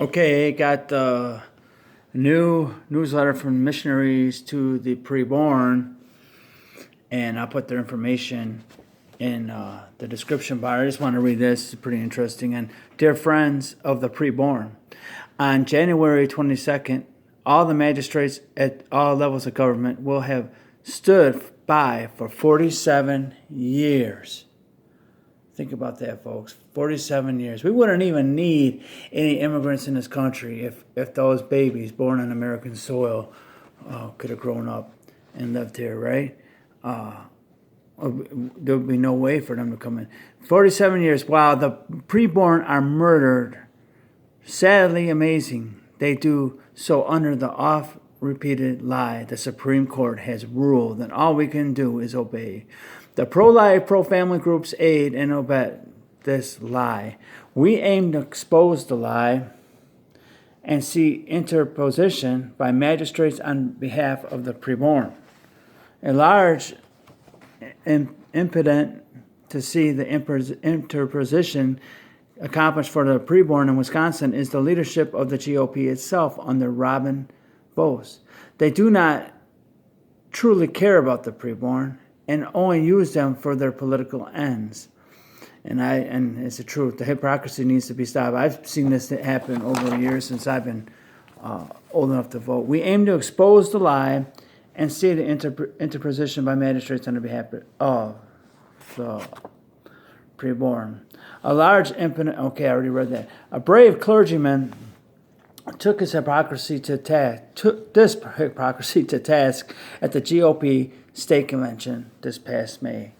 Okay, got the new newsletter from Missionaries to the Preborn, and I'll put their information in the description bar. I just want to read this. It's pretty interesting. And dear friends of the Preborn, on January 22nd, all the magistrates at all levels of government will have stood by for 47 years. Think about that, folks. 47 years. We wouldn't even need any immigrants in this country if those babies born on American soil could have grown up and lived here, right? There would be no way for them to come in. 47 years. Wow, the preborn are murdered. Sadly amazing. They do so under the oft-repeated lie the Supreme Court has ruled that all we can do is obey. The pro-life, pro-family groups aid and abet this lie. We aim to expose the lie and see interposition by magistrates on behalf of the preborn. A large impediment to see the interposition accomplished for the preborn in Wisconsin is the leadership of the GOP itself under Robin Bose. They do not truly care about the preborn and only use them for their political ends. And it's the truth. The hypocrisy needs to be stopped. I've seen this happen over the years since I've been old enough to vote. We aim to expose the lie and see the interposition by magistrates on behalf of the preborn. A large impotent, okay, I already read that. A brave clergyman took this hypocrisy to task at the GOP state convention this past May.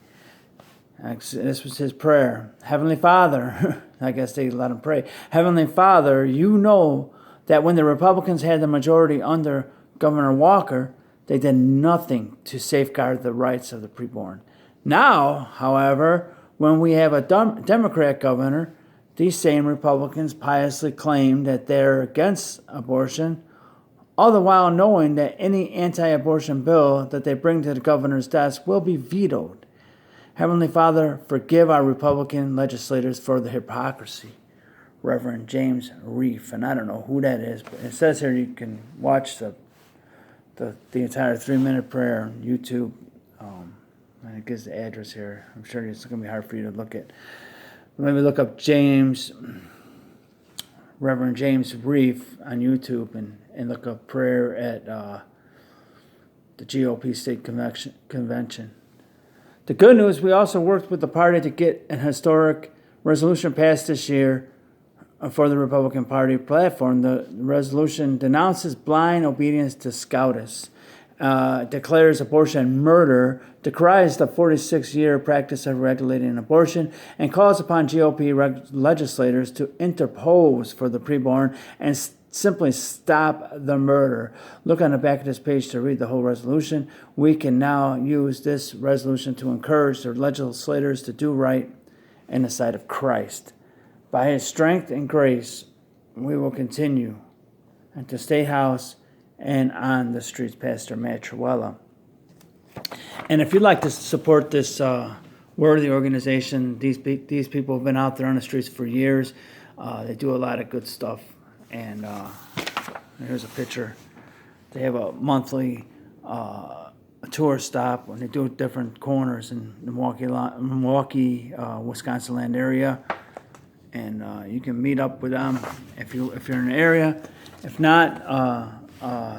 This was his prayer. Heavenly Father, I guess they let him pray. Heavenly Father, you know that when the Republicans had the majority under Governor Walker, they did nothing to safeguard the rights of the preborn. Now, however, when we have a Democrat governor, these same Republicans piously claim that they're against abortion, all the while knowing that any anti-abortion bill that they bring to the governor's desk will be vetoed. Heavenly Father, forgive our Republican legislators for the hypocrisy. Reverend James Reef, and I don't know who that is, but it says here you can watch the entire 3-minute prayer on YouTube. And it gives the address here. I'm sure it's going to be hard for you to look at. Maybe look up Reverend James Reef on YouTube and look up prayer at the GOP state convention. The good news, we also worked with the party to get an historic resolution passed this year for the Republican Party platform. The resolution denounces blind obedience to SCOTUS, declares abortion murder, decries the 46-year practice of regulating abortion, and calls upon GOP legislators to interpose for the preborn and simply stop the murder. Look on the back of this page to read the whole resolution. We can now use this resolution to encourage the legislators to do right in the sight of Christ. By his strength and grace, we will continue at the State House and on the streets, Pastor Matt Truella. And if you'd like to support this worthy organization, these people have been out there on the streets for years. They do a lot of good stuff. And here's a picture. They have a monthly tour stop when they do different corners in the Milwaukee, Wisconsin land area. And you can meet up with them if you're in the area. If not,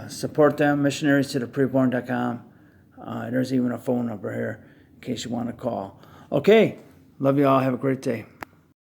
support them, missionaries to the preborn.com. There's even a phone number here in case you want to call. Okay, love you all. Have a great day.